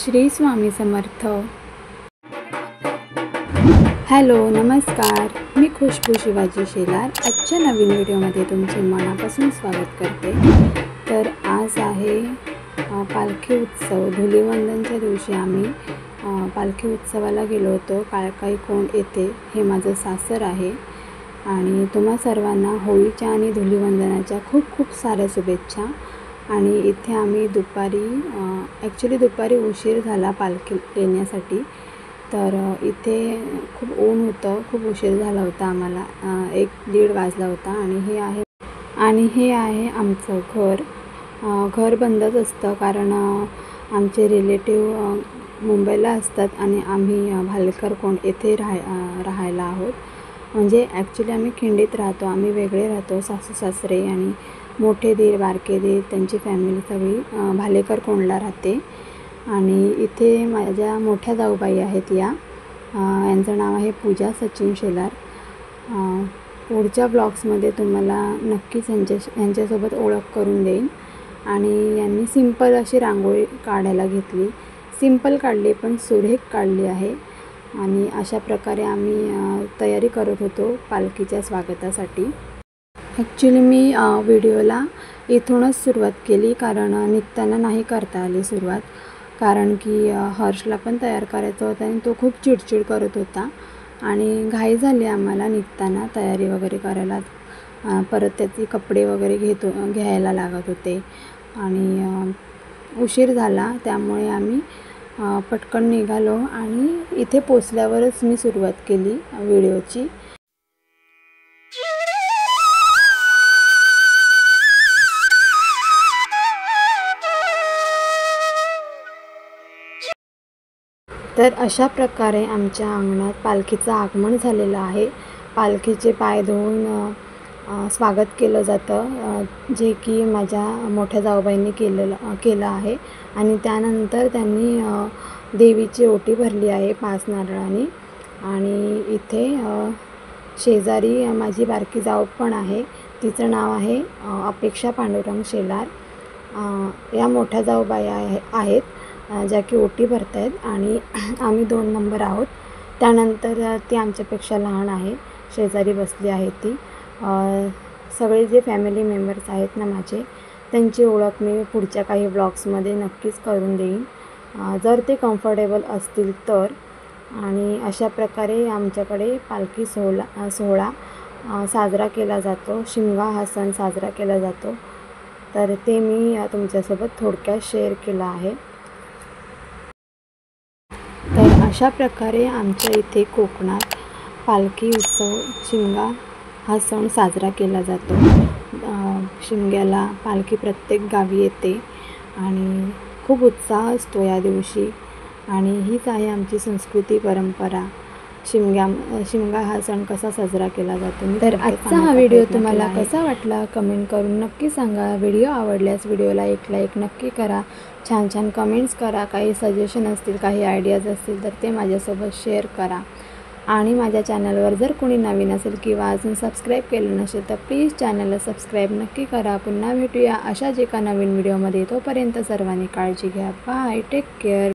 Shri Swami Samarth. Hello नमस्कार, मी खुशबू शिवाजी शेलार आजच्या नवीन व्हिडिओमध्ये तुमचे मनापासून स्वागत करते। तर आज आहे पालखी उत्सव। धुलीवंदनच्या दिवशी आम्ही पालखी उत्सवाला गेलो होतो। काळकाई कोंड येथे हे माझं सासर आहे आणि तुम्हा सर्वांना होळीच्या आणि धुलीवंदनाच्या खूप खूप साऱ्या शुभेच्छा। आणि इथे आम्ही दुपारी उशीर झाला पालखी येण्यासाठी। तर इथे खूप ऊन होतं, खूप उशीर झाला होता आम्हाला, 1-1:30 वाजला होता। आणि हे आहे आमचं घर। घर बंदच असतं कारण आमचे रिलेटिव्ह मुंबईला असतात आणि आम्ही भालेकर कोंड येथे राहायला आहोत। म्हणजे ॲक्च्युली आम्ही खिंडीत राहतो, आम्ही वेगळे राहतो, सासू सासरे आणि मोठे दीर बारके दीर त्यांची फॅमिली सगळी भालेकर कोंडला राहते। आणि इथे माझ्या मोठ्या जाऊबाई आहेत यांचं नाव आहे पूजा सचिन शेलार। पुढच्या ब्लॉग्समध्ये तुम्हाला नक्कीच यांच्यासोबत ओळख करून देईन। आणि यांनी सिंपल अशी रांगोळी काढायला घेतली, सिंपल काढली पण सुरेख काढली आहे। आणि अशा प्रकारे आम्ही तयारी करत होतो पालखीच्या स्वागतासाठी। ॲक्च्युली मी व्हिडिओला इथूनच सुरुवात केली कारण निघताना नाही करता आली सुरुवात, कारण की हर्षला पण तयार करायचं होतं आणि तो खूप चिडचिड करत होता आणि घाई झाली आम्हाला निघताना तयारी वगैरे करायला। परत त्याचे कपडे वगैरे घ्यायला लागत होते आणि उशीर झाला, त्यामुळे आम्ही पटकन निघालो आणि इथे पोचल्यावरच मी सुरुवात केली व्हिडिओची। तर अशा प्रकारे आमच्या अंगणात पालखीचं आगमन झालेलं आहे। पालखीचे पाय धुवून स्वागत केलं जातं, जे की माझ्या मोठ्या जाऊबाईंनी केलं आहे। आणि त्यानंतर त्यांनी देवीची ओटी भरली आहे 5 नारळांनी। आणि इथे शेजारी माझी बारकी जाऊ पण आहे, तिचं नाव आहे अपेक्षा पांडुरंग शेलार। या मोठ्या जाऊबाई आहेत ज्या की ओटी भरत आहेत आणि आम्ही 2 नंबर आहोत। त्यानंतर ती आमच्यापेक्षा लहान आहे, शेजारी बसली आहे ती। सगळे जे फॅमिली मेंबर्स आहेत ना माझे, त्यांची ओळख मी पुढच्या काही ब्लॉग्समध्ये नक्कीच करून देईन जर ते कम्फर्टेबल असतील तर। आणि अशा प्रकारे आमच्याकडे पालखी सोहळा साजरा केला जातो, शिमगा हा सण साजरा केला जातो। तर ते मी तुमच्यासोबत थोडक्यात शेअर केलं आहे। तर अशा प्रकारे आमच्या इथे कोकणात पालखी उत्सव शिमगा हा सण साजरा केला जातो। शिमग्याला पालखी प्रत्येक गावी येते आणि खूप उत्साह असतो या दिवशी। आणि हीच आहे आमची संस्कृती परंपरा। शिमगा हा सण कसा साजरा केला जातो। तर आजचा हा व्हिडिओ तुम्हाला कसा वाटला कमेंट करून नक्की सांगा। व्हिडिओ आवडल्यास व्हिडिओला एक लाईक नक्की करा, छान छान कमेंट्स करा, काही सजेशन असतील, काही आयडियाज असतील तर ते माझ्यासोबत शेअर करा। आणि माझ्या चॅनलवर जर कोणी नवीन असेल किंवा अजून सबस्क्राईब केलं नसेल तर प्लीज चॅनलला सबस्क्राईब नक्की करा। पुन्हा भेटूया अशाच एका नवीन व्हिडिओमध्ये, तोपर्यंत सर्वांनी काळजी घ्या। Bye, take care.